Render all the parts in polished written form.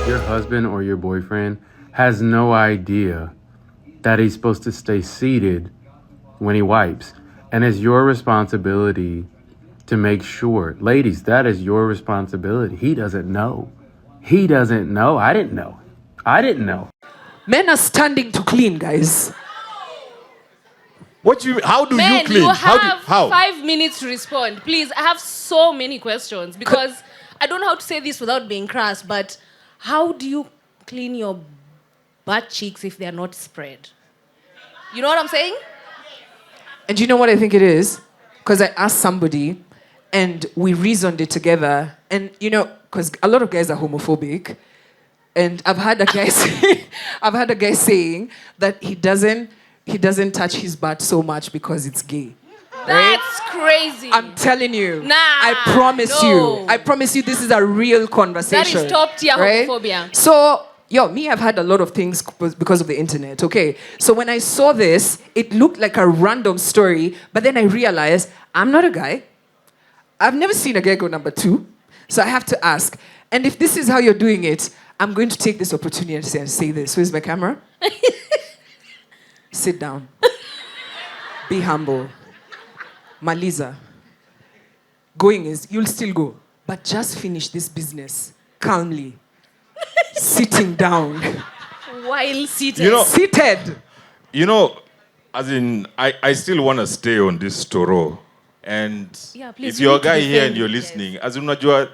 Your husband or your boyfriend has no idea that he's supposed to stay seated when he wipes. And it's your responsibility to make sure. Ladies, that is your responsibility. He doesn't know. He doesn't know. I didn't know. I didn't know. Men are standing to clean, guys. What you? How do Men, you clean? you have how? 5 minutes to respond. Please, I have so many questions because I don't know how to say this without being crass, but how do you clean your butt cheeks if they're not spread? You know what I'm saying? And you know what I think it is? Because I asked somebody and we reasoned it together. And you know, because a lot of guys are homophobic. And I've had a guy saying that he doesn't touch his butt so much because it's gay. Right? That's crazy. I'm telling you. Nah, I promise you this is a real conversation. That is top tier right? homophobia. So, I've had a lot of things because of the internet, okay? So when I saw this, it looked like a random story, but then I realized I'm not a guy. I've never seen a guy go number 2. So I have to ask. And if this is how you're doing it, I'm going to take this opportunity and say this. Where's my camera? Sit down. Be humble. Maliza. Going is, you'll still go. But just finish this business calmly. Sitting down. While seated. You know, Seated. You know, as in, I still want to stay on this Toro. And Yeah, please, if you you're a need to guy here defend and you're it, listening, as in,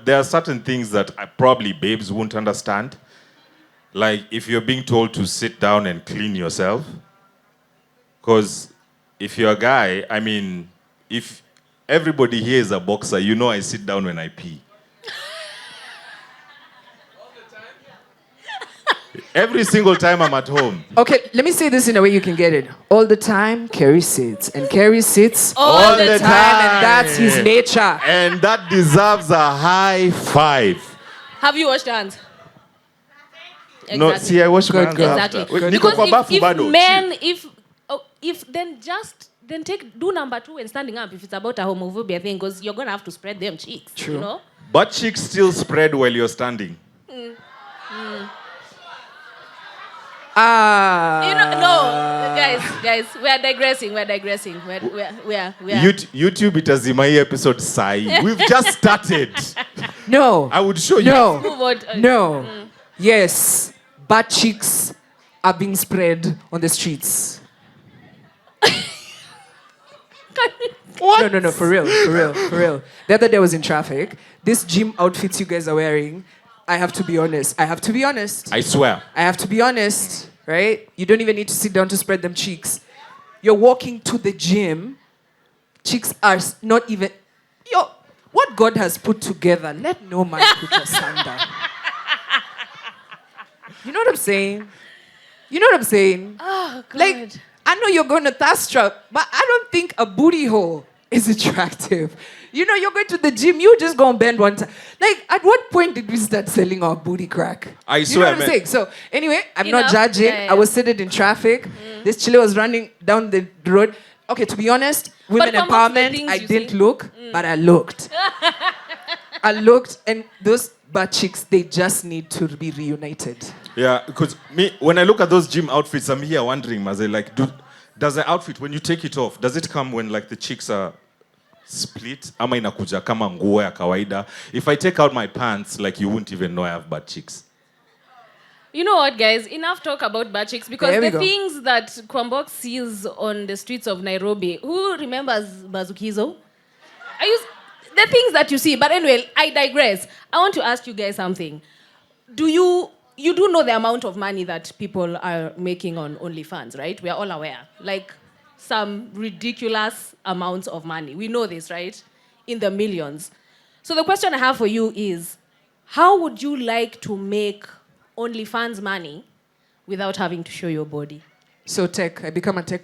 there are certain things that probably babes won't understand. Like if you're being told to sit down and clean yourself. Because if you're a guy, I mean, if everybody here is a boxer, you know I sit down when I pee. Every single time I'm at home. Okay, let me say this in a way you can get it. All the time, Kerry sits. And Kerry sits All the time. And that's his nature. And that deserves a high five. Have you washed your hands? No, see, I wash my hands Exactly. after. Wait, Because niko kwa bafu bado, if men, if then do number 2 and standing up if it's about a homophobia thing, because you're gonna have to spread them cheeks. True. You know? Butt cheeks still spread while you're standing. Ah. You know, no, guys, we're digressing. We're YouTube itazima hii episode sai. We've just started. No. I would show you. No. move on. No. Yes. Butt cheeks are being spread on the streets. What? No, for real. The other day I was in traffic. This gym outfits you guys are wearing, I have to be honest. I swear. I have to be honest, right? You don't even need to sit down to spread them cheeks. You're walking to the gym. Cheeks are not even... what God has put together, let no man put asunder. You know what I'm saying? Oh, God. Like, I know you're going to thirst trap, but I don't think a booty hole is attractive. You know, you're going to the gym, you just go and bend one time. Like, at what point did we start selling our booty crack? I You know swear, what I'm man. saying? So, anyway, I'm Enough. not judging. Yeah. I was sitting in traffic. This chile was running down the road. Okay, to be honest, women But from the empowerment, things I you didn't see- look, but I looked. I looked, and those butt cheeks, they just need to be reunited. Yeah, because when I look at those gym outfits, I'm here wondering, Maze, like, does the outfit, when you take it off, does it come when like the cheeks are split? Ama inakuja kama nguo ya kawaida? If I take out my pants, like you wouldn't even know I have butt cheeks. You know what, guys? Enough talk about butt cheeks because There we the go. things that Kwambok sees on the streets of Nairobi, who remembers Bazukizo? The things that you see. But anyway, I digress. I want to ask you guys something. You do know the amount of money that people are making on OnlyFans, right? We are all aware. Like some ridiculous amounts of money. We know this, right? In the millions. So the question I have for you is, how would you like to make OnlyFans money without having to show your body? So I become a tech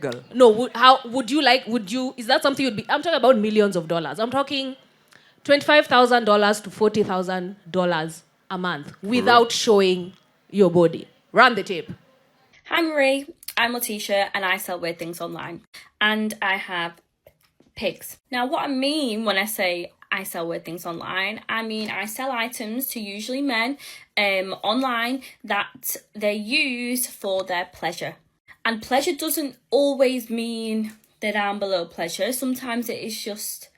girl. No, is that something you'd be, I'm talking about millions of dollars. I'm talking $25,000 to $40,000 a month without showing your body. Run the tape. Hi Marie, I'm Letitia and I sell weird things online. And I have pigs. Now what I mean when I say I sell weird things online. I mean, I sell items to usually men online that they use for their pleasure. And pleasure doesn't always mean the down below pleasure. Sometimes it is just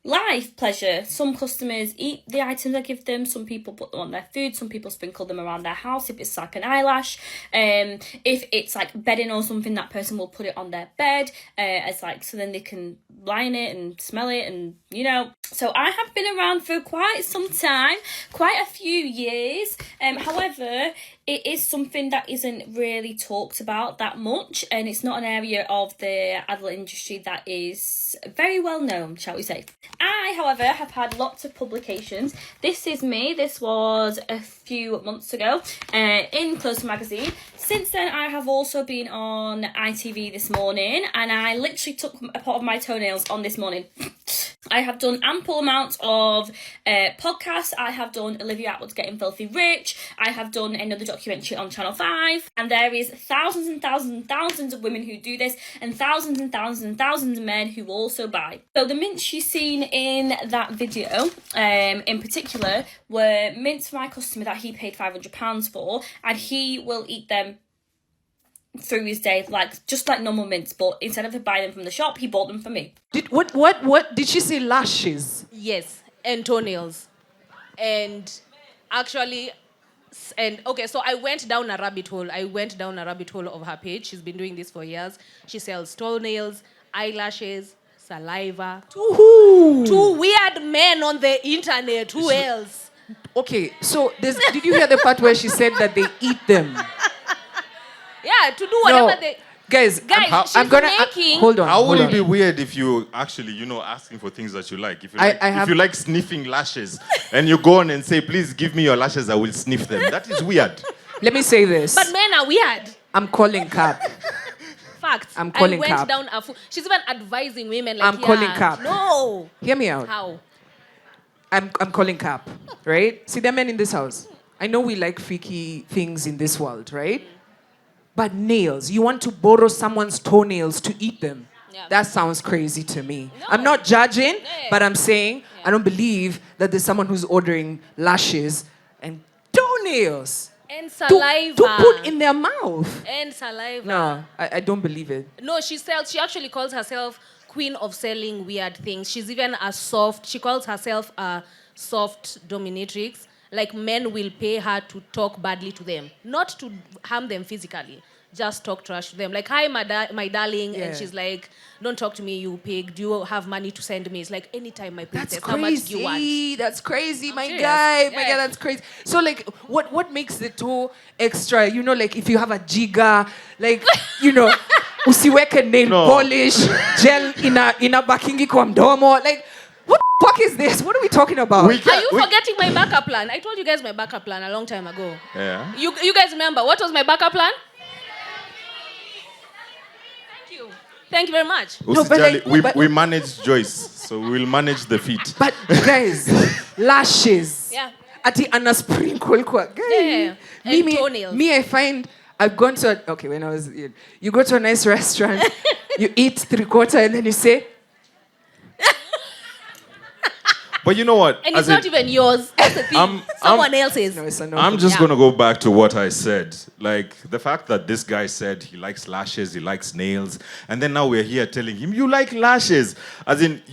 life pleasure. Some customers eat the items I give them. Some people put them on their food. Some people sprinkle them around their house if it's like an eyelash. If it's like bedding or something, that person will put it on their bed as like, so then they can lie in it and smell it, and you know. So I have been around for quite some time, quite a few years. However, it is something that isn't really talked about that much, and it's not an area of the adult industry that is very well known, shall we say. I, however, have had lots of publications. This is me. This was a few months ago in Closer magazine. Since then, I have also been on ITV This Morning, and I literally took a pot of my toenails on This Morning. I have done ample amounts of podcasts. I have done Olivia Atwood's Getting Filthy Rich. I have done another documentary on Channel 5. And there is thousands and thousands and thousands of women who do this, and thousands and thousands and thousands of men who also buy. So the mints you've seen in that video, in particular, were mints for my customer that he paid £500 for, and he will eat them through his day, like just like normal mints, but instead of buying them from the shop, he bought them for me. What did she say? Lashes? Yes, and toenails. And actually, and okay, so I went down a rabbit hole. Of her page. She's been doing this for years. She sells toenails, eyelashes, saliva. To who? To weird men on the internet. Who else? Okay, so did you hear the part where she said that they eat them? Yeah, to do whatever they... Guys, I'm gonna making... hold on. How would it be weird if you actually, asking for things that you like? If you like sniffing lashes, and you go on and say, "Please give me your lashes, I will sniff them." That is weird. Let me say this. But men are weird. I'm calling cap. Fact. I'm calling I went cap. down a she's even advising women like, I'm calling cap. No. Hear me out. How? I'm calling cap, right? See, there are men in this house. I know we like freaky things in this world, right? But nails, you want to borrow someone's toenails to eat them. Yeah. That sounds crazy to me. No. I'm not judging, but I'm saying I don't believe that there's someone who's ordering lashes and toenails. And saliva. To put in their mouth. And saliva. No, I don't believe it. No, she actually calls herself queen of selling weird things. She's even she calls herself a soft dominatrix. Like, men will pay her to talk badly to them. Not to harm them physically. Just talk trash to them. Like, "Hi, my darling." Yeah. And she's like, "Don't talk to me, you pig. Do you have money to send me?" It's like, "Anytime, my princess. How much do you want?" That's crazy, my guy. My guy, that's crazy. So, like, what makes the toe extra? You know, like, if you have a jigger, like, usiweke nail polish, gel ina bakingi kwa mdomo. Like, what the fuck is this? What are we talking about? Are you forgetting my backup plan? I told you guys my backup plan a long time ago. Yeah. You guys remember? What was my backup plan? Thank you. Thank you very much. We manage Joyce, so we will manage the feet. But guys, lashes. Yeah. Ati ana sprinkle kwa. Yeah. And toenails. Me, I find I've gone to when I was you go to a nice restaurant, you eat 3/4 and then you say. But you know what? And it's not even yours. That's the thing. Someone else's. No, it's I'm just going to go back to what I said. Like, the fact that this guy said he likes lashes, he likes nails, and then now we're here telling him, "You like lashes." As in,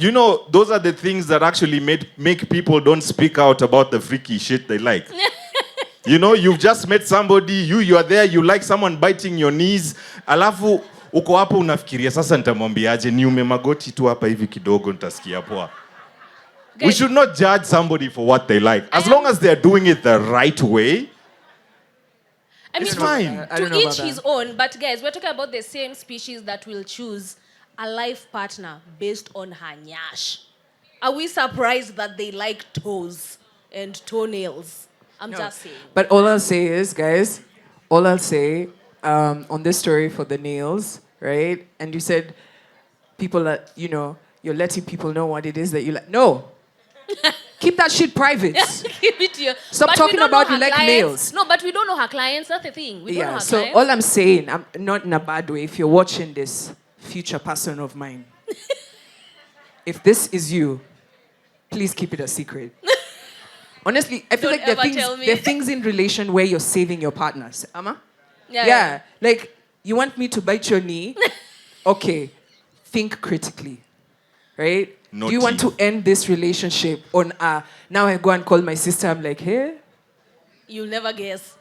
those are the things that actually make people don't speak out about the freaky shit they like. You've just met somebody, you are there, you like someone biting your knees, alafu uko hapo unafikiria, sasa nitamwambiaje, niume magoti tu hapa hivi kidogo nitasikia poa. We should not judge somebody for what they like. As long as they're doing it the right way, it's fine. To each his own. But guys, we're talking about the same species that will choose a life partner based on her nyash. Are we surprised that they like toes and toenails? I'm just saying. But all I'll say is, guys, on this story for the nails, right? And you said people that, you're letting people know what it is that you like. No. Keep that shit private. Keep it to you. Stop talking about you like nails. No, but we don't know her clients. That's the thing. We don't know her so clients. All I'm saying, I'm not in a bad way. If you're watching this, future person of mine, if this is you, please keep it a secret. Honestly, I feel Don't like there ever tell me. are things in relation where you're saving your partners. Amma? Yeah. Like, you want me to bite your knee? Okay, think critically, right? No Do you want to teeth. end this relationship on now I go and call my sister, I'm like, hey, You'll never guess.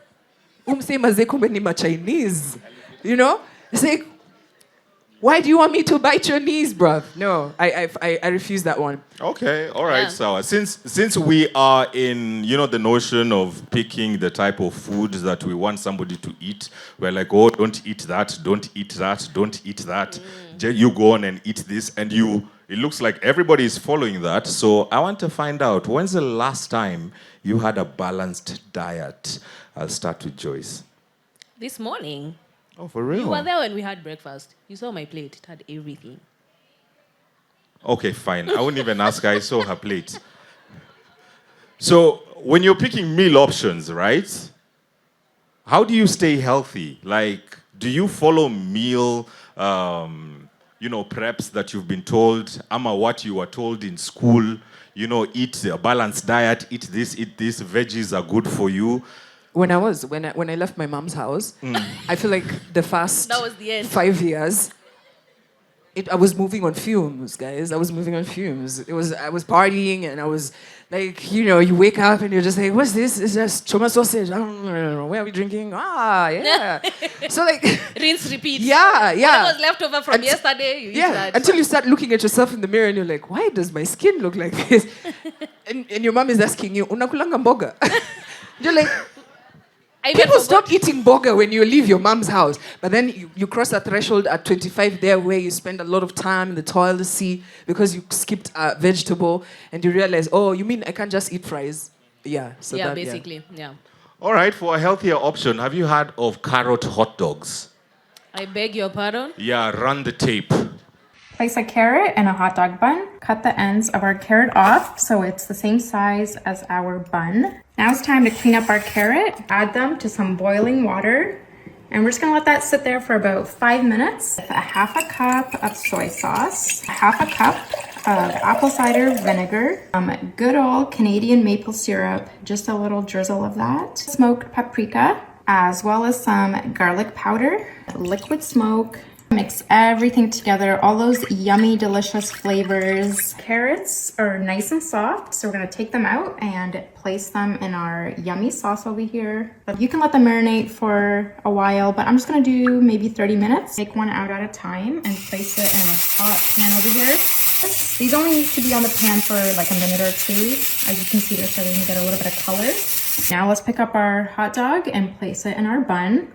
umsemaze kumbe ni ma Chinese. You know? It's like, why do you want me to bite your knees, bruv? No, I refuse that one. Okay, all right, Yeah. so since we are in, the notion of picking the type of food that we want somebody to eat, we're like, oh, don't eat that, don't eat that, don't eat that. You go on and eat this, and it looks like everybody is following that. So I want to find out, when's the last time you had a balanced diet? I'll start with Joyce. This morning, Oh, for real? you were there when we had breakfast. You saw my plate. It had everything. Okay, fine. I wouldn't even ask her. I saw her plate. So, when you're picking meal options, right? How do you stay healthy? Like, do you follow meal, preps that you've been told, ama what you were told in school? Eat a balanced diet, eat this, veggies are good for you. When I left my mom's house, I feel like the first That was the end. 5 years, I was moving on fumes, guys. I was moving on fumes. I was partying, and I was like, you wake up and you're just like, what's this? It's just choma sausage. I don't know. Where are we drinking? Yeah. So like, Rinse, repeat. yeah. What was left over from yesterday, you eat that. Until you start looking at yourself in the mirror and you're like, why does my skin look like this? and your mom is asking you, unakulanga mboga? You're like, I people even stop forgot. eating burger when you leave your mom's house. But then you cross a threshold at 25 there where you spend a lot of time in the toilet seat because you skipped a vegetable and you realize, oh, you mean I can't just eat fries? Yeah. So Yeah, that, basically. Yeah. All right, for a healthier option, have you heard of carrot hot dogs? I beg your pardon. Yeah, run the tape. Place a carrot in a hot dog bun. Cut the ends of our carrot off so it's the same size as our bun. Now it's time to clean up our carrot. Add them to some boiling water. And we're just gonna let that sit there for about 5 minutes. A half a cup of soy sauce, half a cup of apple cider vinegar, good old Canadian maple syrup, just a little drizzle of that, smoked paprika, as well as some garlic powder, liquid smoke. Mix everything together, all those yummy, delicious flavors. Carrots are nice and soft, so we're gonna take them out and place them in our yummy sauce over here. You can let them marinate for a while, but I'm just gonna do maybe 30 minutes. Take one out at a time and place it in a hot pan over here. These only need to be on the pan for like a minute or two. As you can see, they're starting to get a little bit of color. Now let's pick up our hot dog and place it in our bun.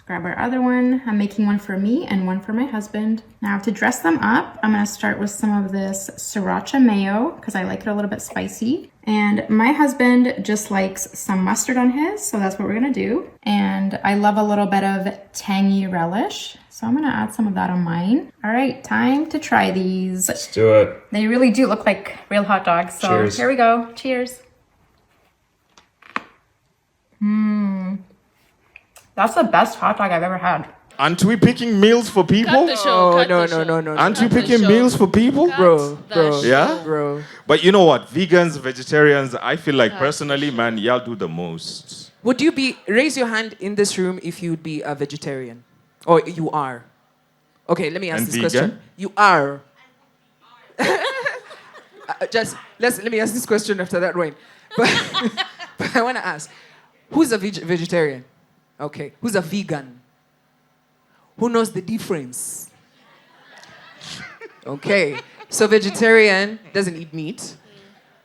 Grab our other one. I'm making one for me and one for my husband. Now to dress them up, I'm gonna start with some of this sriracha mayo because I like it a little bit spicy. And my husband just likes some mustard on his, so that's what we're gonna do. And I love a little bit of tangy relish, so I'm gonna add some of that on mine. All right, time to try these. Let's do it. They really do look like real hot dogs, so Cheers. Here we go. Cheers. That's the best hot dog I've ever had. Aren't we picking meals for people? Cut the show. Oh, cut no. the show. Aren't we Cut the picking show. meals for people? Cut Bro. the Yeah? show. Bro. But you know what? Vegans, vegetarians, I feel like personally, man, y'all do the most. Would you raise your hand in this room if you'd be a vegetarian? Or you are? Okay, let me ask And this vegan? question. You are. Let me ask this question after that, Wayne. But I want to ask, who's a vegetarian? Okay, who's a vegan? Who knows the difference? Okay, so vegetarian doesn't eat meat.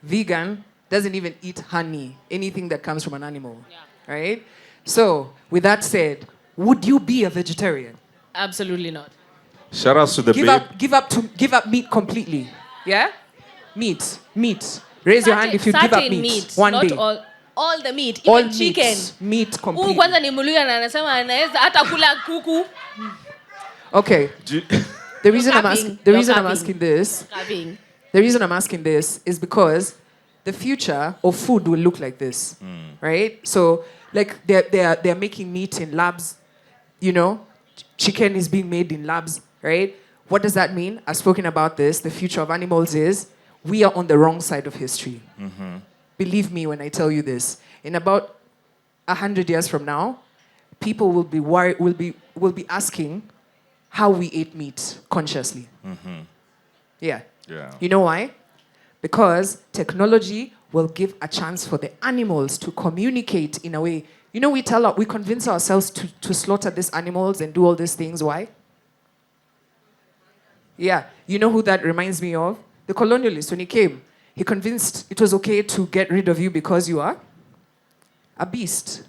Vegan doesn't even eat honey, anything that comes from an animal, right? So, with that said, would you be a vegetarian? Absolutely not. Shout outs to the babe. Give up meat completely. Yeah? Meat. Raise your hand if you give up Certain meat. One not day. all the meat, All even chicken. Meat Huyu completely. kwanza ni Mluya na anasema anaweza hata kula kuku. Okay. Do- The reason I'm capping. asking the You're reason I'm capping. asking this Having. The reason I'm asking this is because the future of food will look like this, right? So, like they're making meat in labs, chicken is being made in labs, right? What does that mean? I've spoken about this. The future of animals is we are on the wrong side of history. Believe me when I tell you this. In about 100 years from now, people will be worried, will be asking how we ate meat consciously. Yeah. You know why? Because technology will give a chance for the animals to communicate in a way. You know, we convince ourselves to slaughter these animals and do all these things. Why? Yeah. You know who that reminds me of? The colonialist. When he came, he convinced it was okay to get rid of you because you are a beast.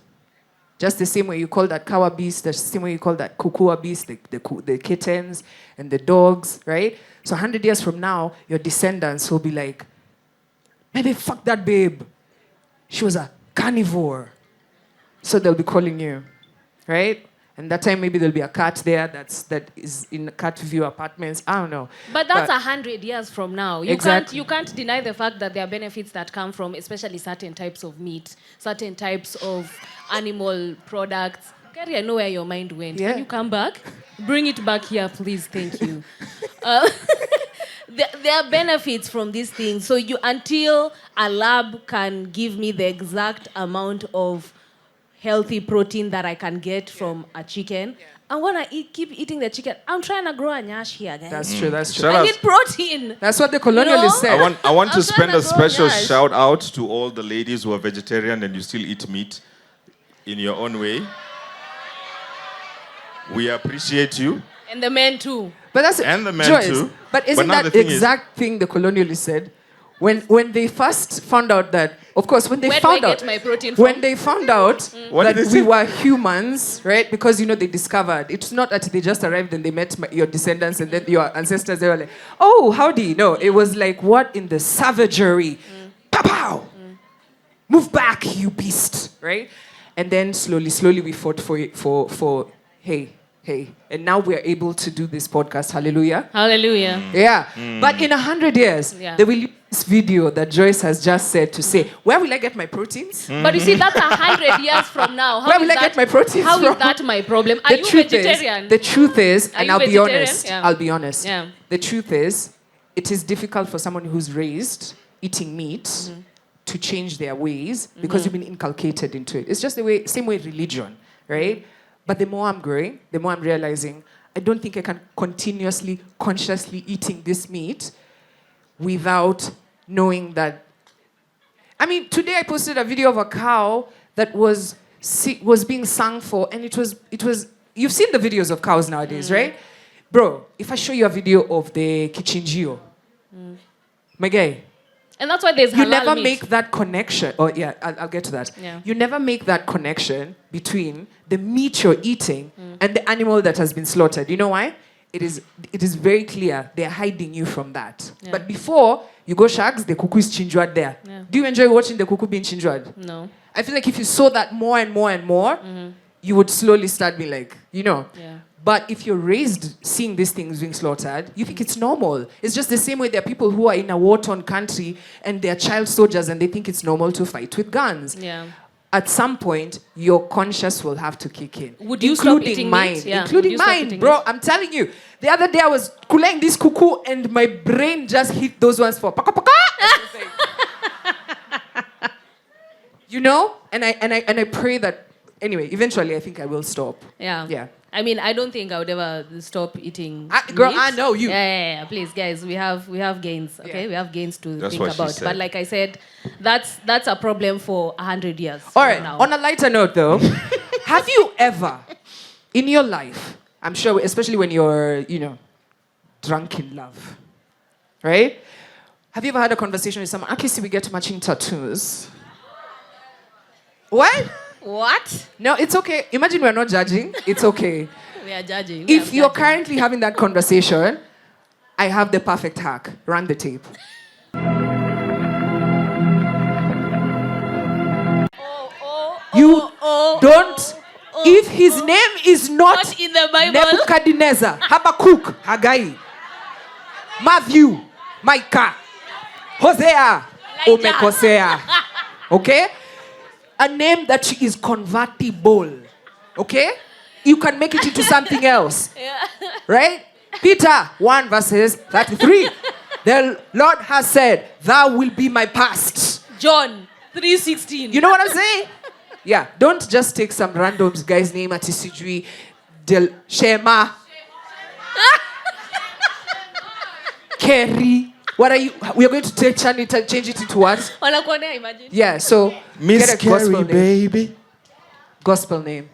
Just the same way you call that cow a beast, the same way you call that cuckoo a beast, the kittens and the dogs, right? So 100 years from now, your descendants will be like, maybe fuck that babe. She was a carnivore. So they'll be calling you, right? And that time maybe there'll be a cat there that is in cat view apartments. I don't know. But that's 100 years from now. Exactly. You can't deny the fact that there are benefits that come from especially certain types of meat, certain types of animal products. Gary, I know where your mind went. Yeah. Can you come back? Bring it back here, please. Thank you. There are benefits from these things. So until a lab can give me the exact amount of healthy protein that I can get from a chicken, I'm gonna keep eating the chicken. I'm trying to grow a nyash here, guys. That's true. That's true. Shut I up. need protein. That's what the colonialists said. I want to I'm spend trying a to special go, yes. shout out to all the ladies who are vegetarian and you still eat meat in your own way. We appreciate you. And the men too. But that's And the men Joyce, too. But isn't now that the the thing is- exact thing the colonialists said? When they first found out that, of course, when they Where do found I out, get my protein from? when they found out What that did they we say? were humans, right? Because they discovered it's not that they just arrived and they met your descendants and then your ancestors. They were like, "Oh, howdy!" No, it was like, "What in the savagery? Pow pow! Move back, you beast!" Right? And then slowly we fought for hey, and now we're able to do this podcast. Hallelujah. Hallelujah. Yeah. But in 100 years, Yeah. they will use this video that Joyce has just said to say, where will I get my proteins? But you see, that's 100 years from now. How Where is will I that- get my proteins How from? is that my problem? Are you vegetarian? The truth is, Are and you I'll be vegetarian? honest, Yeah. I'll be honest. Yeah. The truth is, it is difficult for someone who's raised eating meat to change their ways because you've been inculcated into it. It's just same way religion, right? But the more I'm growing, the more I'm realizing I don't think I can continuously, consciously eating this meat without knowing that. I mean, today I posted a video of a cow that was being sung for, and it was. You've seen the videos of cows nowadays, right? Bro, if I show you a video of the kichinjio, my guy, And that's why there's you halal never meat. make that connection. Oh, yeah, I'll get to that. Yeah. You never make that connection between the meat you're eating and the animal that has been slaughtered. You know why? It is very clear they're hiding you from that. Yeah. But before you go shags, the cuckoo is chinjwad there. Yeah. Do you enjoy watching the cuckoo being chinjwad? No. I feel like if you saw that more and more and more, you would slowly start being like, Yeah. But if you're raised seeing these things being slaughtered, you think it's normal. It's just the same way there are people who are in a war-torn country and they're child soldiers and they think it's normal to fight with guns. Yeah. At some point, your conscience will have to kick in. Would you stop including eating mine. meat? Yeah. Including Would you stop mine, eating bro. meat? I'm telling you. The other day I was kulaying this cuckoo and my brain just hit those ones for paka paka. And I pray that anyway, eventually I think I will stop. Yeah. Yeah. I mean, I don't think I would ever stop eating Girl, meat. I know you. Yeah. Please, guys, we have gains. Okay, Yeah. we have gains to That's think what she about. said. But like I said, that's a problem for 100 years. All right, Now. on a lighter note though, have you ever in your life, I'm sure, especially when you're, drunk in love, right? Have you ever had a conversation with someone? Okay, see, we get matching tattoos. What? What? No, it's okay. Imagine we're not judging. It's okay. We are judging. If I'm you're judging. currently having that conversation, I have the perfect hack. Run the tape. You don't. If his name is not Not in the Bible. Nebuchadnezzar, Habakkuk, Haggai, Matthew, Micah, Hosea, Elijah. Omekosea. Okay? A name that is convertible. Okay? You can make it into something else. Right? Peter 1 verses 33. The Lord has said, thou will be my past. John 3:16. You know what I'm saying? Yeah, don't just take some random guy's name at Sijui Del Shema. Kerry. What are you? We are going to change it into what? Wanakuonea, imagine. Yeah, so Miss get a gospel Carrie, name. baby. Gospel name.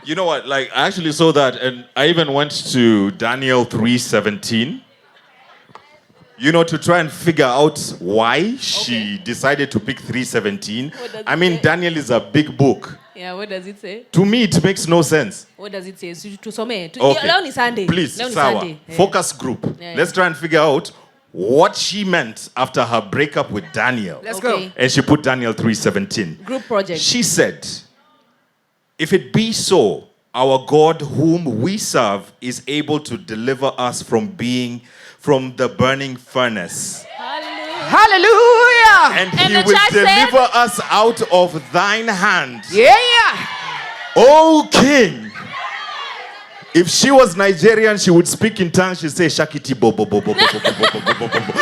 You know what? Like, I actually saw that, and I even went to Daniel 3:17. You know, to try and figure out why she decided to pick 3:17. What does I it mean, say? Daniel is a big book. Yeah, what does it say? To me, it makes no sense. What does it say? Tusome. Okay. Leo ni Sunday. Please, Leo ni Sawa, Sunday. Yeah. focus group. Yeah. Let's try and figure out what she meant after her breakup with Daniel. Let's Okay. go. And she put Daniel 3:17. Group project. She said, if it be so, our God whom we serve is able to deliver us from the burning furnace. Hallelujah. And And he the will church said- deliver us out of thine hand. Yeah. O King. If she was Nigerian, she would speak in tongues. She'd say, Shakiti bo bo bo bo bo bo bo bo bo bo bo bo.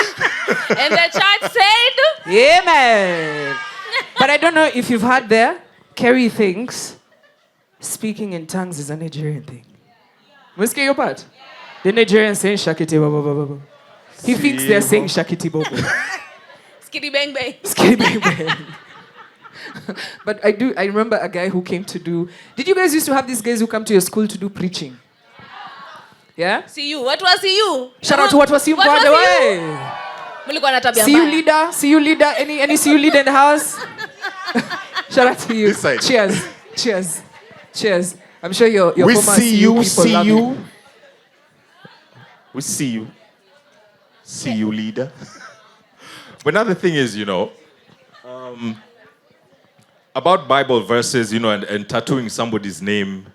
And the church said, Amen. But I don't know if you've heard there, Kerry thinks speaking in tongues is a Nigerian thing. Let's get your part. The Nigerians saying Shakiti Bobo Bobo. He thinks they're saying Shakiti Bobo. skitty bang bang. Skitty bang bang. But I remember a guy who came to do. Did you guys used to have these guys who come to your school to do preaching? Yeah? See you. What was see you? Shout out to what was you, What by was the you? way. Mulikuwa na tabia See you, mbaya. leader. See you, leader. Any see you, leader in the house? Shout out to you. This side. Cheers. Cheers. Cheers. I'm sure your We former see CU you, people see love you. it. We see you. See you, leader. But another thing is, about Bible verses, and tattooing somebody's name,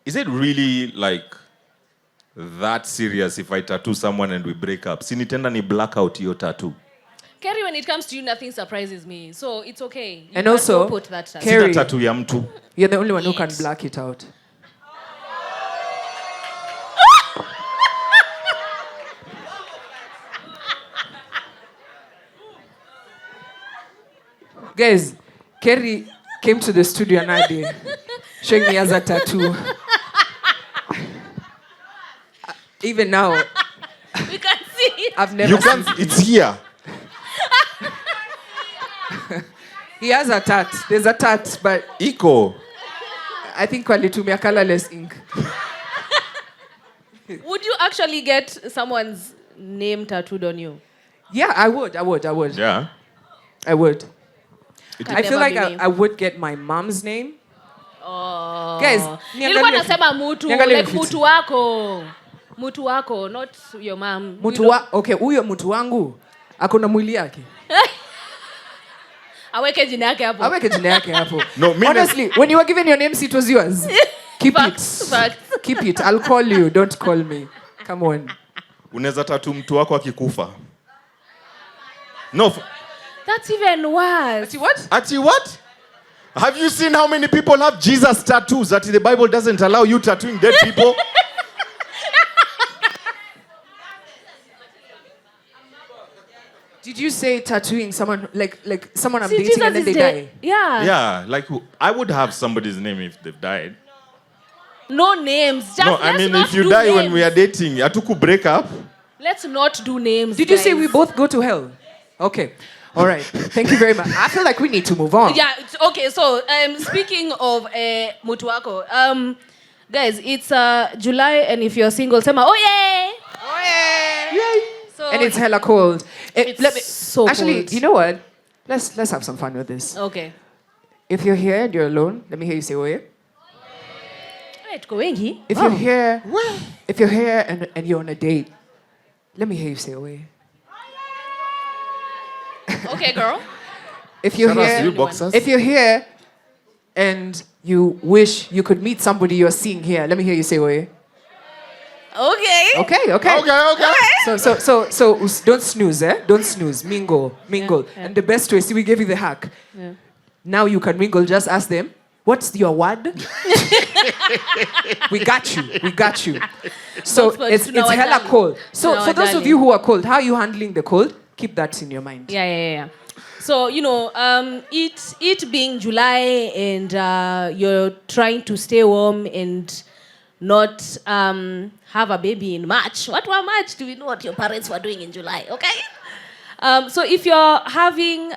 is it really like that serious if I tattoo someone and we break up? Sinitenda ni black out your tattoo. Kerry, when it comes to you, nothing surprises me. So it's okay. You And can also, go put that tattoo. Kerry- Sina tattoo ya mtu. You're the only one who can Yes. black it out. Guys, Kerry came to the studio another day, showing me as a tattoo. Even now, We can see it. I've never You seen. can't, it's here. He has a tat. There's a tat, but Iko. I think walitumia colorless ink. Would you actually get someone's name tattooed on you? Yeah, I would. Yeah. I would. Can I feel never like be me. I would get my mom's name. Oh. Guys, Nilikuwa niangalie nasema mutu, niangalie like fiti. mutu wako. Mutu wako, not your mom. Okay, huyo mtu wangu akona mwili yake. Aweke jina yake hapo. Aweke jina yake hapo. No, me Honestly, when you were given your names, it was yours. Keep Facts, it. facts. Keep it. I'll call you. Don't call me. Come on. Unaweza tattoo mtu wako akikufa. No. That's even worse. See what? Ati what? Have you seen how many people have Jesus tattoos that the Bible doesn't allow you tattooing dead people? Did you say tattooing someone like someone I'm See, dating and then they Jesus is dead. die? Yeah. Yeah, like I would have somebody's name if they've died. No names. Just No, I let's mean not if you do die names. when we are dating, atuku break up. Let's not do names. Did you say guys. we both go to hell? Okay. All right. Thank you very much. I feel like we need to move on. Yeah, okay, so speaking of Mutuako, guys, it's July, and if you're single, sema, oh yeah! Oh, yeah. So, And it's hella cold. It's so actually, cold. you know what? Let's have some fun with this. okay. If you're here and you're alone, let me hear you say oye. Wait, go wengi. If you're here, and you're on a date, let me hear you say oye. Okay, girl. If you're Shout out to you, here, boxers. if you're here and you wish you could meet somebody you're seeing here, let me hear you say oye. Okay. Okay. Okay. So don't snooze, eh? Don't snooze. Mingle. Yeah. And the best way, see, we gave you the hack. Yeah. Now you can mingle. Just ask them, What's your word? We got you. We got you. So Boxpod it's to our hella darling. cold. So To for our those of darling. you who are cold, how are you handling the cold? Keep that in your mind. Yeah. So, it being July and you're trying to stay warm and not have a baby in March. What were March? Do we know what your parents were doing in July? Okay? So if you're having,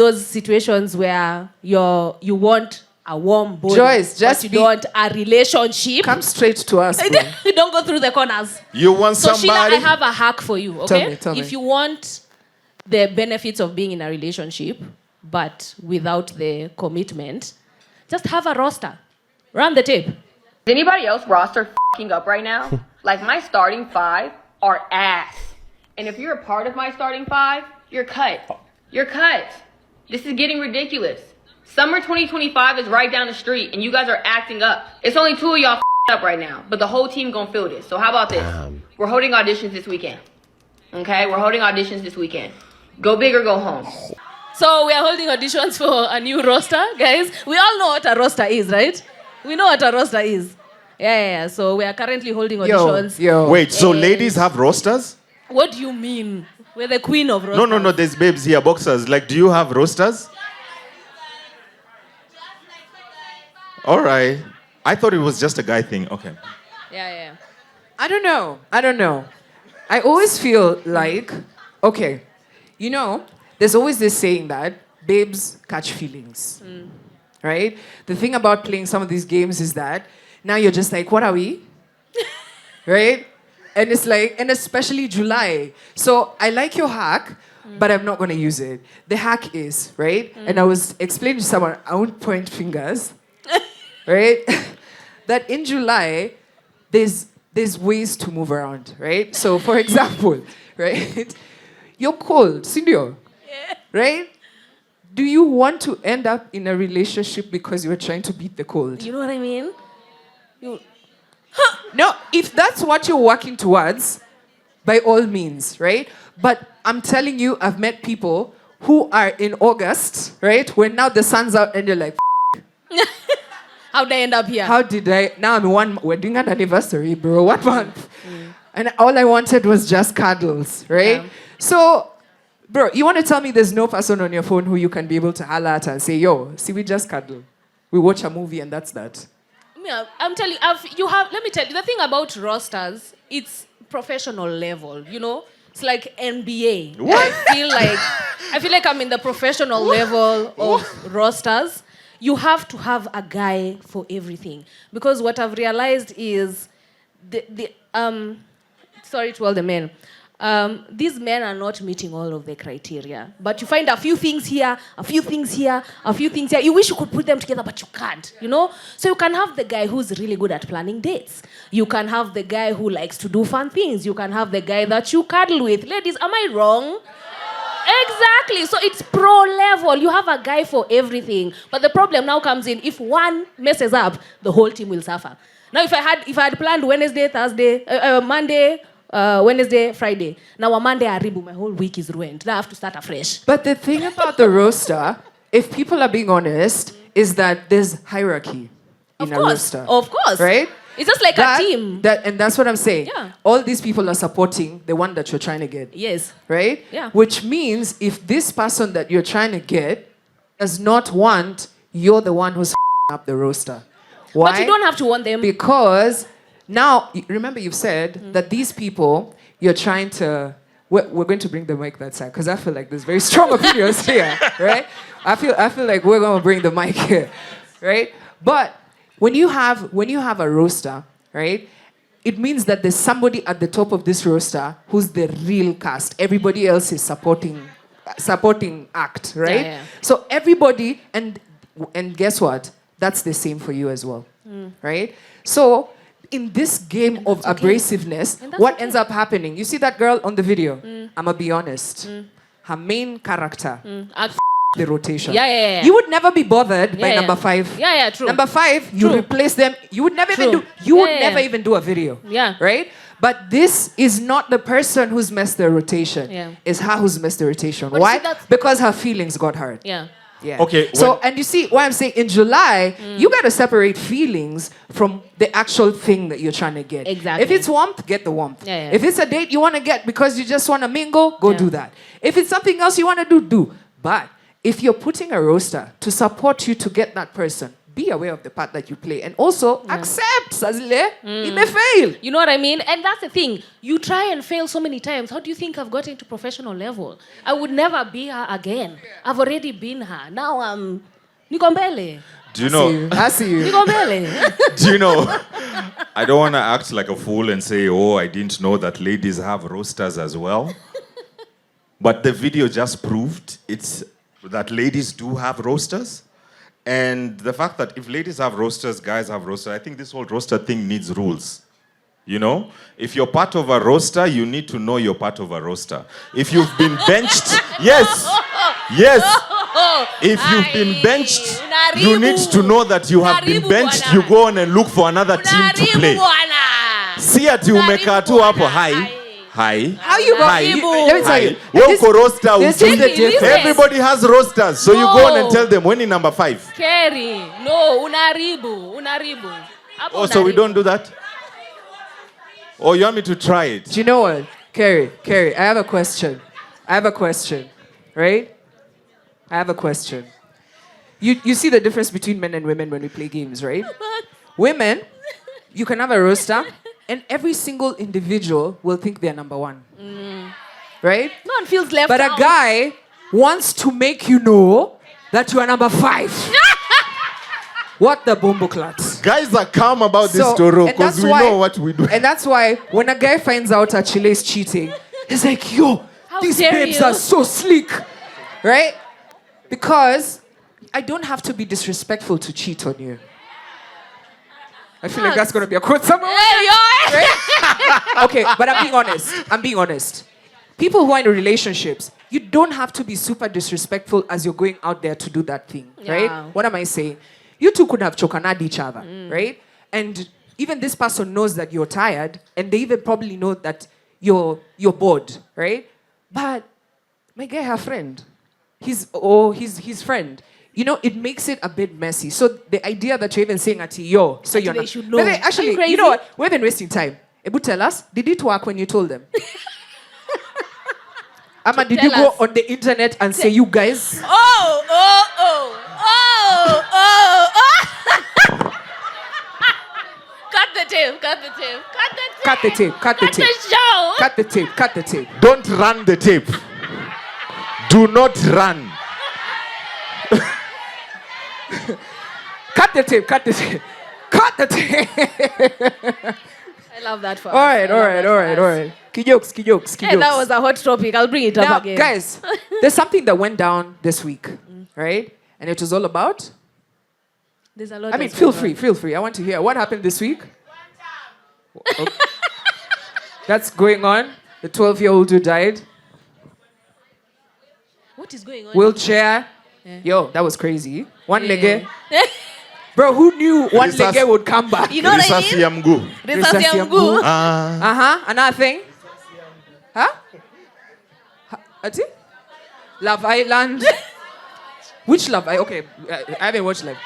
those situations where you want a warm body, Joyce, just but you don't a relationship, Come straight to us, bro. don't go through the corners. You want So Sheila, somebody? I have a hack for you, okay? Tell me. If you want the benefits of being in a relationship, but without the commitment, just have a roster. Run the tape. Is anybody else roster f***ing up right now? Like, my starting 5 are ass. And if you're a part of my starting 5, you're cut. You're cut. This is getting ridiculous. Summer 2025 is right down the street, and you guys are acting up. It's only 2 of y'all f***ing up right now, but the whole team gonna feel this. So how about this? We're holding auditions this weekend. Okay? We're holding auditions this weekend. Go big or go home. So we are holding auditions for a new roster, guys. We all know what a roster is, right? We know what a roster is. Yeah. So we are currently holding auditions. Yo. Wait, so ladies have rosters? What do you mean? We're the queen of rosters. No, there's babes here, boxers. Like, do you have rosters? All right. I thought it was just a guy thing. Okay. Yeah. I don't know. I always feel like, okay, there's always this saying that babes catch feelings, right? The thing about playing some of these games is that now you're just like, what are we? Right? And it's like, and especially July. So I like your hack, but I'm not going to use it. The hack is, right? And I was explaining to someone, I won't point fingers, right? That in July, there's ways to move around, right? So for example, right? You're cold, Cindy, right? Do you want to end up in a relationship because you're trying to beat the cold? You know what I mean? No, if that's what you're working towards, by all means, right? But I'm telling you, I've met people who are in August, right? When now the sun's out and you're like, How'd I end up here? how did I? Now we're doing an anniversary, bro. 1 month. And all I wanted was just cuddles, right? Yeah. So, bro, you want to tell me there's no person on your phone who you can be able to holler at and say, yo, see, we just cuddle. We watch a movie and that's that. Yeah, I'm telling you, let me tell you, the thing about rosters, it's professional level, It's like NBA. What? I feel like I'm in the professional level of rosters. You have to have a guy for everything. Because what I've realized is sorry to all the men. These men are not meeting all of the criteria. But you find a few things here, a few things here, a few things here. You wish you could put them together, but you can't, So you can have the guy who's really good at planning dates. You can have the guy who likes to do fun things. You can have the guy that you cuddle with. Ladies, am I wrong? Exactly. So it's pro level. You have a guy for everything. But the problem now comes in, if one messes up, the whole team will suffer. Now, if I had planned Wednesday, Thursday, Monday, Wednesday, Friday. Now, on Monday, my whole week is ruined. Now I have to start afresh. But the thing about the roster, if people are being honest, is that there's hierarchy in a roster. Of course. Right? It's just like a team. And that's what I'm saying. Yeah. All these people are supporting the one that you're trying to get. Yes. Right? Yeah. Which means if this person that you're trying to get does not want, you're the one who's up the roster. Why? But you don't have to want them. Because now, remember you've said that these people, you're trying to... We're going to bring the mic that side because I feel like there's very strong opinions here, right? I feel like we're going to bring the mic here, right? But when you have a roster, right, it means that there's somebody at the top of this roster who's the real cast. Everybody else is supporting act, right? Yeah. So everybody, and guess what? That's the same for you as well, right? So in this game of abrasiveness, what ends up happening? You see that girl on the video? I'm going to be honest. Her main character, the rotation. Yeah. You would never be bothered by Yeah. number 5. Yeah, true. Number 5, you True. replace them. You would never True. never even do a video. Yeah. Right? But this is not the person who's messed the rotation. Yeah. It's her who's messed the rotation. But Why? see, that's- Because her feelings got hurt. Yeah. Yeah. Okay, So, when- and you see why I'm saying in July, you got to separate feelings from the actual thing that you're trying to get. Exactly. If it's warmth, get the warmth. Yeah, yeah. If it's a date you want to get because you just want to mingle, go Yeah. do that. If it's something else you want to do, do. But if you're putting a roster to support you to get that person, be aware of the part that you play and also accept, Sazile, it may fail. You know what I mean? And that's the thing. You try and fail so many times. How do you think I've gotten to professional level? I would never be her again. I've already been her. Now I'm Nikombele. Do you know? I see you. Nikombele. Do you know? I don't want to act like a fool and say, oh, I didn't know that ladies have rosters as well. But the video just proved it's that ladies do have rosters. And the fact that if ladies have rosters, guys have rosters, I think this whole roster thing needs rules. You know? If you're part of a roster, you need to know you're part of a roster. If you've been benched, yes. If you've been benched, you need to know that you have been benched. You go on and look for another team to play. See ati umekaa tu hapo hi. How you got Hi. Let me tell you. Wewe This- uko roster, this ujui. is the difference. Everybody has rosters, so you go on and tell them when in number 5. Kerry. No, unaribu. Hapo Oh, so we unaribu. don't do that? Oh, you want me to try it? Do you know what? Carrie, I have a question. Right? I have a question. You see the difference between men and women when we play games, right? Women, you can have a roster, and every single individual will think they're number 1. Right? No one feels left But out. a guy wants to make you know that you are number 5. What the bombo clats? Guys are calm about this story and because that's we why- know what we do. And that's why when a guy finds out that Chile is cheating, he's like, yo, How these dare babes you? are so sleek. Right? Because I don't have to be disrespectful to cheat on you. I feel like that's going to be a quote somewhere. Hey, yo. Okay, but I'm being honest. People who are in relationships, you don't have to be super disrespectful as you're going out there to do that thing, right? Yeah. What am I saying? You two could have chokanad each other, right? And even this person knows that you're tired, and they even probably know that you're bored, right? But my guy, her friend, his friend. You know, it makes it a bit messy. So the idea that you're even saying yo, so you're they not. should know. But Are actually, you crazy? know what? We've been wasting time. Ebu, tell us, did it work when you told them? Ama, did you Tell go us. on the internet and say, you guys? Oh. Cut the tape. Cut the tape. Cut the show. Cut the tape. Cut the tape. Don't run the tape. Do not run. Cut the tape. Cut the tape. Cut the tape. I love that for us. all right. I love that for us. Kijokes. Hey, that was a hot topic. I'll bring it Now, up again. guys, there's something that went down this week, right? And it was all about. There's a lot. I mean, that's feel going on. free. I want to hear what happened this week. Okay. That's going on. The 12-year-old who died, What is going on? wheelchair. Yo, that was crazy. One lege. Bro, who knew one Risasi. lege would come back? You know what I Risasi mean? ya mguu. Risasi ya mguu. Another thing. Huh? Ati? Love Island. Which Love Island? Okay, I haven't watched Love.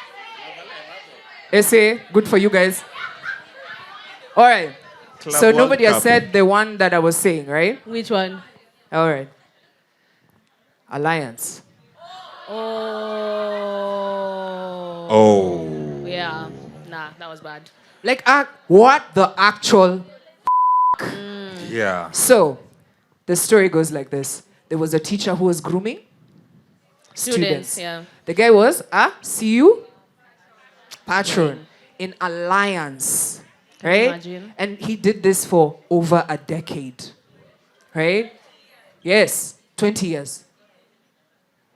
Essay, good for you guys. All right. Club So World nobody has Cup. said the one that I was saying, right? Which one? All right. Alliance. Oh. Yeah. Nah, that was bad. Like, what the actual? Yeah. So, the story goes like this. There was a teacher who was grooming students. Yeah. The guy was a CU patron in Alliance, right? imagine? And he did this for over a decade, right? Yes, 20 years.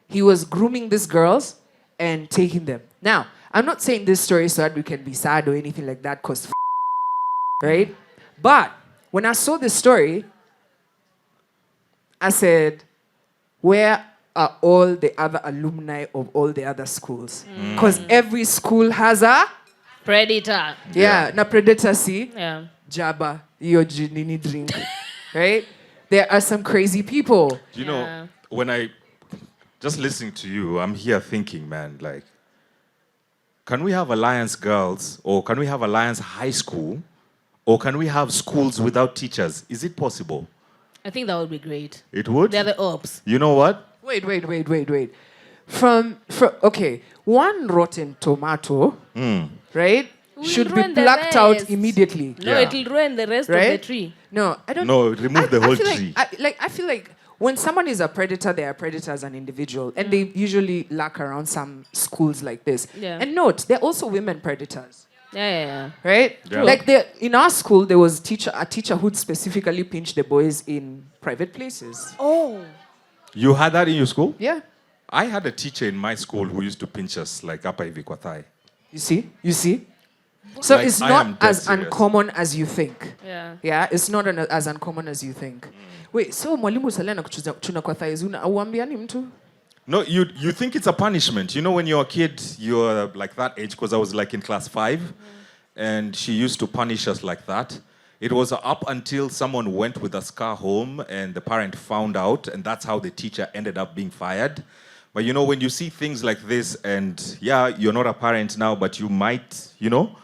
He was grooming these girls and taking them. Now, I'm not saying this story so that we can be sad or anything like that, because right? But when I saw this story, I said, where are all the other alumni of all the other schools? Because every school has a, Predator. na predator see, Yeah. Jabba, iyo nini drink, right? There are some crazy people. You know, Yeah. when I just listening to you, I'm here thinking, man, like, can we have Alliance Girls, or can we have Alliance High School, or can we have schools without teachers? Is it possible? I think that would be great. It would? They're the ops. You know what? Wait. From okay, one rotten tomato, right, Will should be ruin the plucked out rest. immediately. No, Yeah. it'll ruin the rest Right? of the tree. No, I don't. No, remove the whole feel tree. I feel like when someone is a predator, they are a predator as an individual, and they usually lack around some schools like this. Yeah. And note, they're also women predators. Yeah. Right? Yeah. Like in our school, there was a teacher who'd specifically pinch the boys in private places. Oh. You had that in your school? Yeah. I had a teacher in my school who used to pinch us like hapa hivi kwa thigh. You see? So Like, it's I not am dead as serious. uncommon as you think. Yeah. Yeah, it's not as uncommon as you think. Wait, so mwalimu salena kuchuna kwa thighs auambiani mtu? No, you think it's a punishment. You know, when you're a kid, you're like that age, because I was like in class 5, and she used to punish us like that. It was up until someone went with a scar home, and the parent found out, and that's how the teacher ended up being fired. But you know, when you see things like this, and yeah, you're not a parent now, but you might, you know,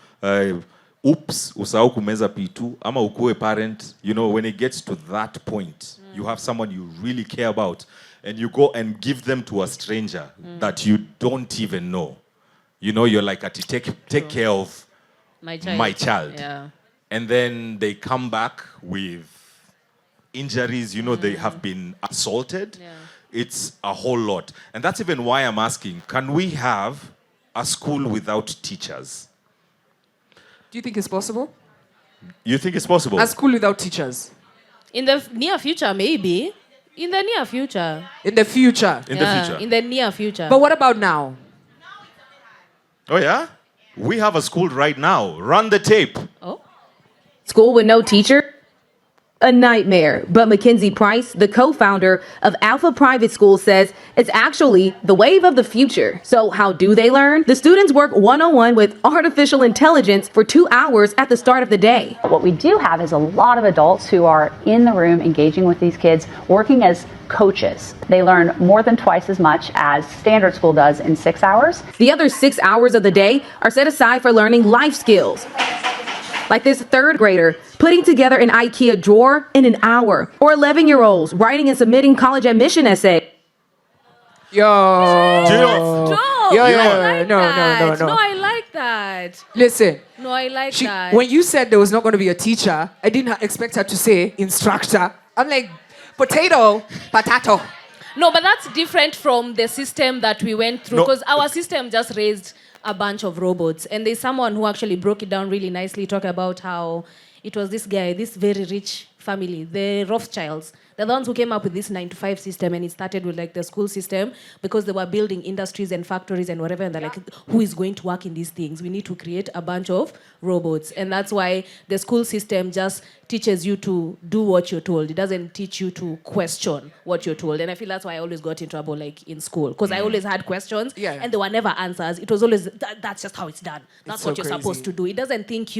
oops, usahau kumeza pitu, ama ukue parent, you know, when it gets to that point, you have someone you really care about, and you go and give them to a stranger that you don't even know. You know, you're like, take care of my child. Yeah. And then they come back with injuries, you know, they have been assaulted. Yeah. It's a whole lot. And that's even why I'm asking, can we have a school without teachers? Do you think it's possible? You think it's possible? A school without teachers? In the near future, maybe. In the near future. In the future? In the future. In the near future. But what about now? Oh, yeah? We have a school right now. Run the tape. Oh. School with no teacher? A nightmare. But Mackenzie Price, the co-founder of Alpha Private School, says it's actually the wave of the future. So how do they learn? The students work one-on-one with artificial intelligence for 2 hours at the start of the day. What we do have is a lot of adults who are in the room engaging with these kids, working as coaches. They learn more than twice as much as standard school does in 6 hours. The other 6 hours of the day are set aside for learning life skills. Like this third grader putting together an IKEA drawer in an hour, or 11-year-olds writing and submitting college admission essay. Yo. Do you know- No, Yo, I yo, like no, that. no. No, I like that. Listen. No, I like that. When you said there was not going to be a teacher, I didn't expect her to say instructor. I'm like, potato. No, but that's different from the system that we went through, No. because our system just raised a bunch of robots. And there's someone who actually broke it down really nicely, talk about how it was this guy, this very rich family, the Rothschilds. They're the ones who came up with this 9-to-5 system, and it started with like the school system, because they were building industries and factories and whatever, and they're like, who is going to work in these things? We need to create a bunch of robots. And that's why the school system just teaches you to do what you're told. It doesn't teach you to question what you're told. And I feel that's why I always got in trouble like in school, because I always had questions and there were never answers. It was always, that's just how it's done. That's so what you're supposed to do. It doesn't teach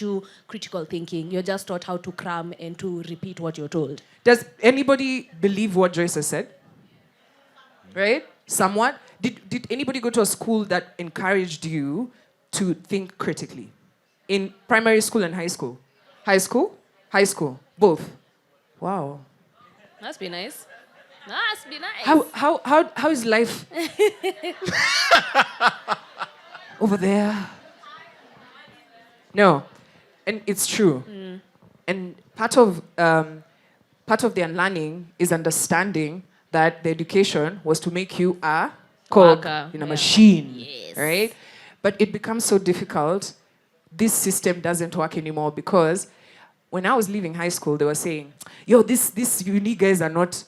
you critical thinking. You're just taught how to cram and to repeat what you're told. Does anybody believe what Joyce has said? Right? Somewhat? Did anybody go to a school that encouraged you to think critically? In primary school and high school? High school? High school. Both. Wow. Must be nice. Must be nice. How is life over there? No. And it's true. And part of the unlearning is understanding that the education was to make you a cog Worker, in a yeah. machine, Yes. right? But it becomes so difficult. This system doesn't work anymore, because when I was leaving high school, they were saying, yo, these uni guys are not,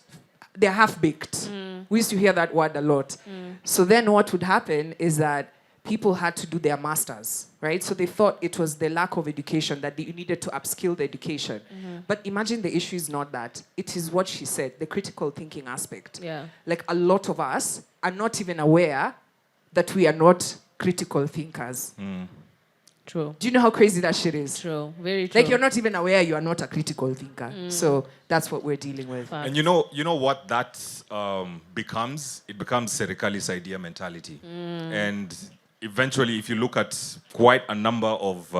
they're half-baked. We used to hear that word a lot. So then what would happen is that people had to do their masters, right? So they thought it was the lack of education, that you needed to upskill the education. But imagine the issue is not that. It is what she said, the critical thinking aspect. Yeah. Like a lot of us are not even aware that we are not critical thinkers. True. Do you know how crazy that shit is? True. Very true. Like you're not even aware you are not a critical thinker. So that's what we're dealing with. And you know what that becomes? It becomes Serikali's idea mentality. And eventually, if you look at quite a number of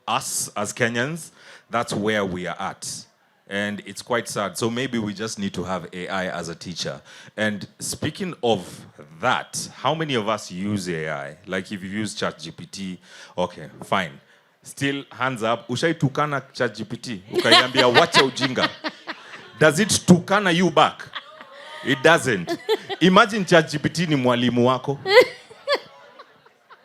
us as Kenyans, that's where we are at. And it's quite sad. So maybe we just need to have AI as a teacher. And speaking of that, how many of us use AI? Like if you use ChatGPT, okay, fine. Still, hands up. Ushai tukana ChatGPT. Ukaiambia wacha ujinga. Does it tukana you back? It doesn't. Imagine ChatGPT ni mwalimu wako.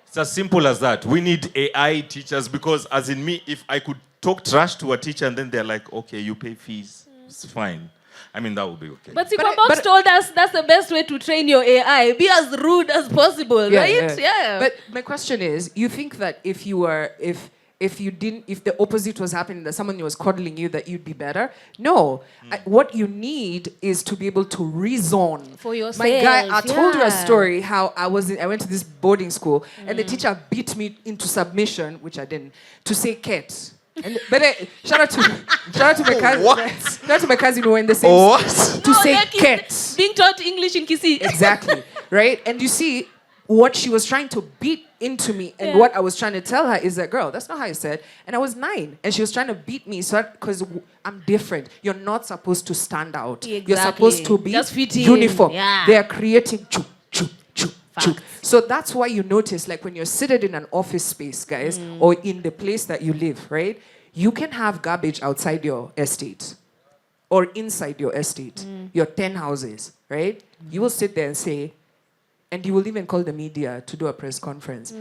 It's as simple as that. We need AI teachers because, as in me, if I could talk trash to a teacher and then they're like, okay, you pay fees, it's fine. I mean, that would be okay. But Box told us that's the best way to train your AI. Be as rude as possible, right? Yeah. But my question is, you think that if the opposite was happening, that someone was coddling you, that you'd be better? No. What you need is to be able to reason. For yourself. My guy, I told you a story how I went to this boarding school and the teacher beat me into submission, which I didn't, to say ket. Shout out to my cousin. What? Shout out to my cousin who were in the same What? to say ket. Being taught English in Kisii. Exactly. Right? And you see, what she was trying to beat into me and what I was trying to tell her is that, girl, that's not how you said. And I was 9 and she was trying to beat me because I'm different. You're not supposed to stand out. Exactly. You're supposed to be just fit in. uniform. Yeah. They are creating choo, choo, choo, choo. So that's why you notice, like when you're seated in an office space, guys, or in the place that you live, right? You can have garbage outside your estate or inside your estate, your 10 houses, right? You will sit there and say, and you will even call the media to do a press conference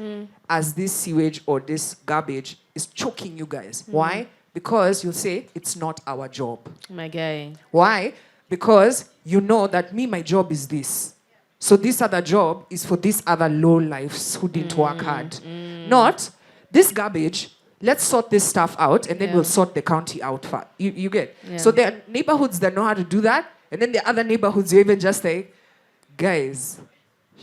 as this sewage or this garbage is choking you guys. Why? Because you'll say, it's not our job. My guy. Why? Because you know that my job is this. So this other job is for these other low lives who didn't work hard. Not this garbage, let's sort this stuff out and then we'll sort the county out. You get? Yeah. So there are neighborhoods that know how to do that. And then there are other neighborhoods you're even just like, guys,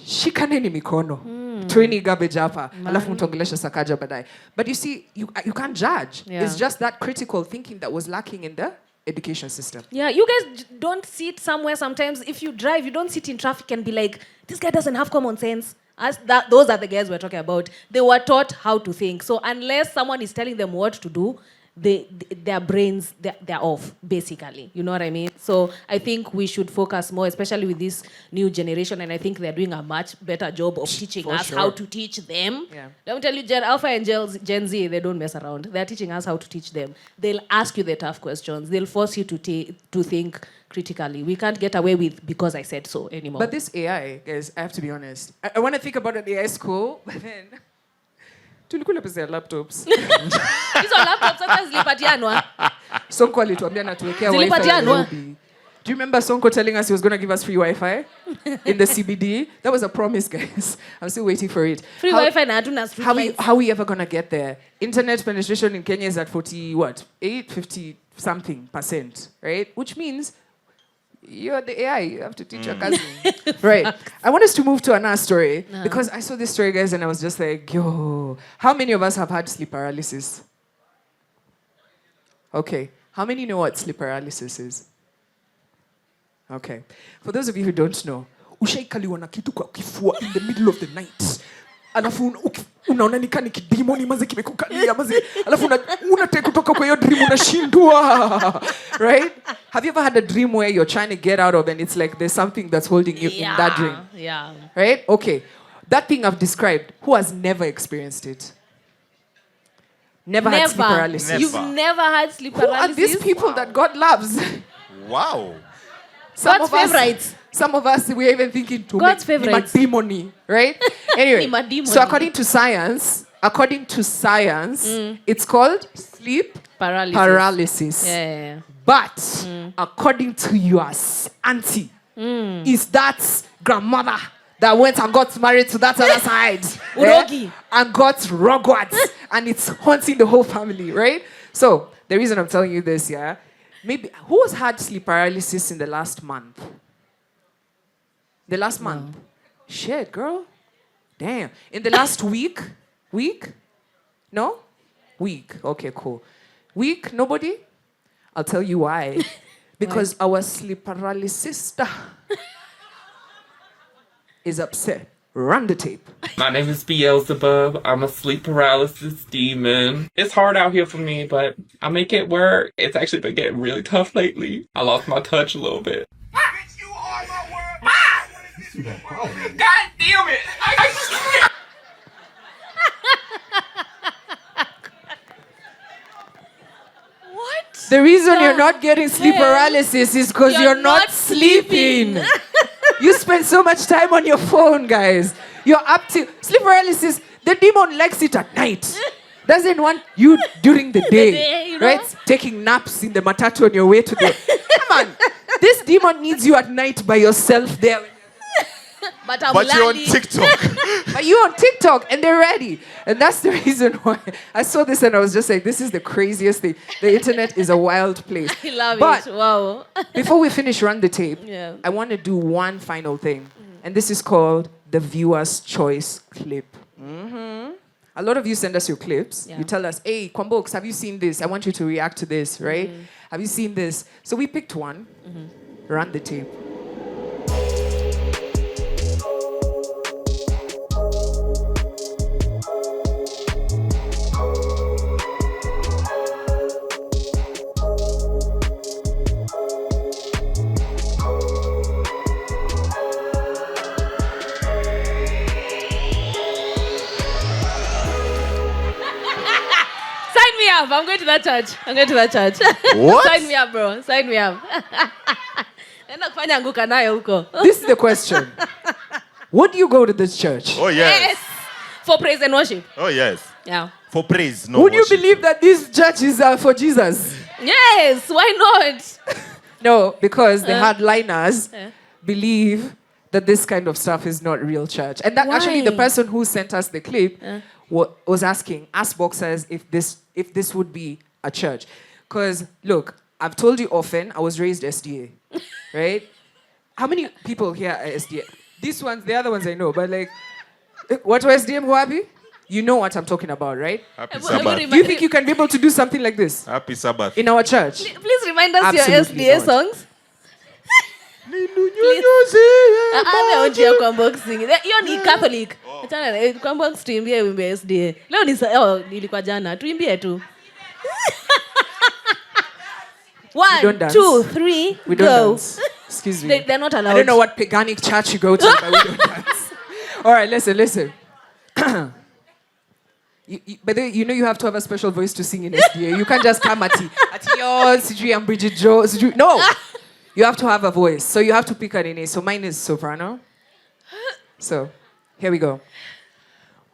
shikaneni mikono. Toeni garbage hapa. Alafu mtongelesha sakaja badai. But you see, you can't judge. Yeah. It's just that critical thinking that was lacking in the education system. Yeah, you guys don't sit somewhere sometimes. If you drive, you don't sit in traffic and be like, this guy doesn't have common sense. Those are the guys we're talking about. They were taught how to think. So unless someone is telling them what to do, their brains, they're off, basically. You know what I mean? So I think we should focus more, especially with this new generation. And I think they're doing a much better job of teaching us how to teach them. Yeah. Let me tell you, Gen Alpha and Gen Z, they don't mess around. They're teaching us how to teach them. They'll ask you the tough questions. They'll force you to think critically. We can't get away with because I said so anymore. But this AI, guys, I have to be honest. I want to think about an AI school, but then tulikula pesa ya laptops. Hizo laptops hata zilipatianwa. Sonko alituambia natuwekea wifi Zilipatianwa. Nairobi. Do you remember Sonko telling us he was going to give us free Wi-Fi in the CBD? That was a promise, guys. I'm still waiting for it. Free Wi-Fi na hatuna street lights. How are we ever going to get there? Internet penetration in Kenya is at 50 something %, right? Which means you're the AI. You have to teach your cousin. Right. I want us to move to another story because I saw this story, guys, and I was just like, yo. How many of us have had sleep paralysis? Okay. How many know what sleep paralysis is? Okay. For those of you who don't know, ushaikaliwa na kitu kwa kifua in the middle of the night. Alafu unaona ni kani kidemoni maze kimekukalia maze. Alafu unataka kutoka kwa hiyo dream unashindwa. Right? Have you ever had a dream where you're trying to get out of and it's like there's something that's holding you in that dream? Yeah. Right? Okay. That thing I've described, who has never experienced it? Never had sleep paralysis. You've never had sleep paralysis? Who are these people that God loves? Wow. God's favorites. Some of us, we're even thinking to God's make favorites. demony, right? Anyway, Demony. so according to science, it's called sleep paralysis. Yeah. But according to your auntie, is that grandmother that went and got married to that other side Urogi. and got rugwards and it's haunting the whole family, right? So the reason I'm telling you this, maybe who has had sleep paralysis in the last month? The last month? Shit, girl. Damn. In the last week? No? Weak. Okay, cool. Weak? Nobody? I'll tell you why. Because our sleep paralysis is upset. Run the tape. My name is Beelzebub. I'm a sleep paralysis demon. It's hard out here for me, but I make it work. It's actually been getting really tough lately. I lost my touch a little bit. God damn it! What? The reason you're not getting sleep paralysis is because you're not sleeping. You spend so much time on your phone, guys. You're up to sleep paralysis. The demon likes it at night. Doesn't want you during the day, you know? right? Taking naps in the matatu on your way to the... Come on. This demon needs you at night by yourself there. But you're on TikTok. But you're on TikTok and they're ready. And that's the reason why I saw this and I was just like, this is the craziest thing. The internet is a wild place. I love But it. Wow. before we finish Run the Tape, Yeah. I want to do one final thing. And this is called the viewer's choice clip. A lot of you send us your clips. Yeah. You tell us, hey, Kwambox, have you seen this? I want you to react to this, right? Have you seen this? So we picked one. Run the tape. Sign me up. I'm going to that church. What? Sign me up, bro. Sign me up. Enda kufanya anguka nayo huko. This is the question. Would you go to this church? Oh, yes. Yes. For praise and worship. Oh, yes. Yeah. For praise, no Would you worship. believe that this church is for Jesus? Yes. Why not? No, because the hardliners believe that this kind of stuff is not real church. And that actually the Why? person who sent us the clip was asking, ask Boxers if this would be a church. Because, look, I've told you often, I was raised SDA, right? How many people here are SDA? These ones, the other ones I know, but like, what was SDM Huabi? You know what I'm talking about, right? Happy Everybody Sabbath. Do you think you can be able to do something like this Happy Sabbath. in our church? Please remind us Absolutely your not. SDA songs. Ameonjea kwa boxing. Hiyo ni Catholic. Achana kwa box tuimbie wimbo ya SDA. Leo ni nilikuwa jana. Tuimbie tu. We don't 1, dance. 2, 3, We go. don't dance. Excuse me. They're not allowed. I don't know what paganic church you go to, but we don't dance. All right, listen. But you know you have to have a special voice to sing in SDA. You can't just come at yours, Sijui, I'm Bridget Joe. Sijui. No! You have to have a voice. So you have to pick a name. So mine is soprano. So, here we go.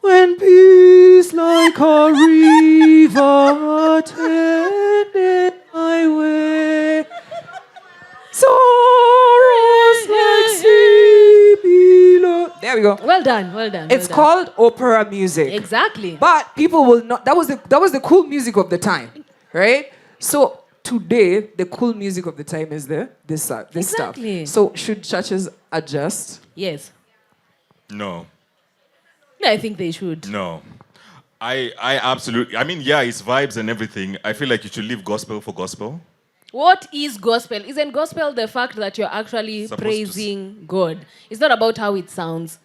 When peace like a river attended my way, sorrows like sea below. There we go. Well done. It's called opera music. Exactly. But people will not. That was the cool music of the time, right? So today, the cool music of the time is this stuff. Exactly. So should churches adjust? Yes. No. I think they should. No. I absolutely, I mean, yeah, it's vibes and everything. I feel like you should leave gospel for gospel. What is gospel? Isn't gospel the fact that you're actually Supposed to praising God? It's not about how it sounds.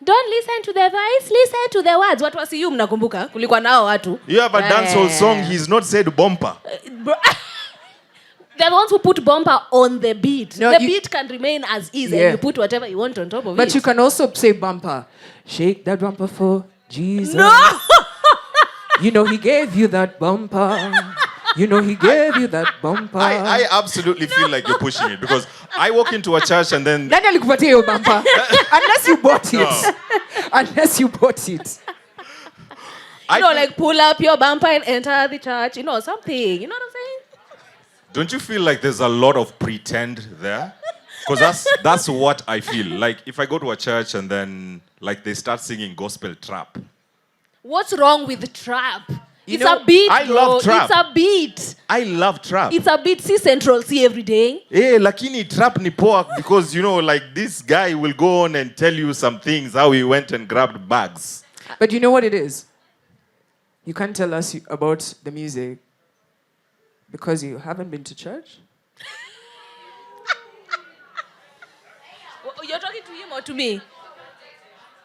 Don't listen to the voice, listen to the words. What was you mnakumbuka? Kulikuwa nao watu. You have a dancehall song, he's not said bumper. Bro, they're the ones who put bumper on the beat. No, the you- beat can remain as is, Yeah. and you put whatever you want on top of it. But you can also say bumper. Shake that bumper for Jesus. No! You know he gave you that bumper. You know he gave you that bumper. I absolutely feel like you're pushing it because I walk into a church and then Nani alikupatia hiyo bumper? Unless you bought it. No. Unless you bought it. I You know, feel- like pull up your bumper and enter the church. You know, something. You know what I'm saying? Don't you feel like there's a lot of pretend there? Because that's what I feel. Like if I go to a church and then like they start singing gospel trap. What's wrong with trap? It's know, a beat, I bro. love trap. It's a beat. I love trap. It's a beat. See Central C every day. Lakini trap ni poa because you know like this guy will go on and tell you some things how he went and grabbed bags. But you know what it is? You can't tell us about the music because you haven't been to church? You're talking to him or to me?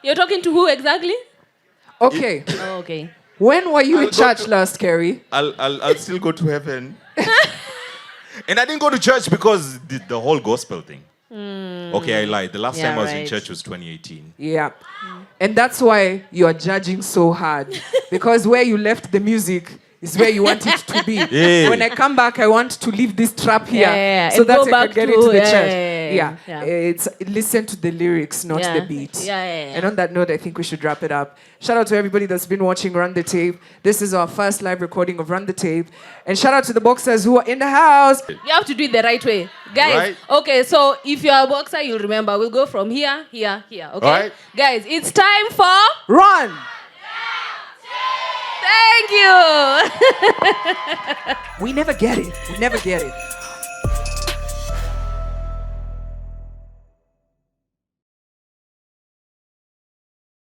You're talking to who exactly? Okay. Oh, okay. When were you I'll in go church to- last, Carrie? I'll still go to heaven. And I didn't go to church because the whole gospel thing. Okay, I lied. The last Yeah, time I was in right. church was 2018. Yeah. And that's why you are judging so hard. Because where you left the music is where you want it to be. Yeah. When I come back, I want to leave this trap here Yeah, so and that go I can back get to- into the yeah, church. yeah, yeah. It's listen to the lyrics, not Yeah. the beat. Yeah, yeah, yeah. And on that note, I think we should wrap it up. Shout out to everybody that's been watching Run the Tape. This is our first live recording of Run the Tape. And shout out to the boxers who are in the house. You have to do it the right way. Guys, Right. okay, so if you're a boxer, you'll remember. We'll go from here, here, here, okay? Right. Guys, it's time for... Run! Thank you! We never get it. We never get it.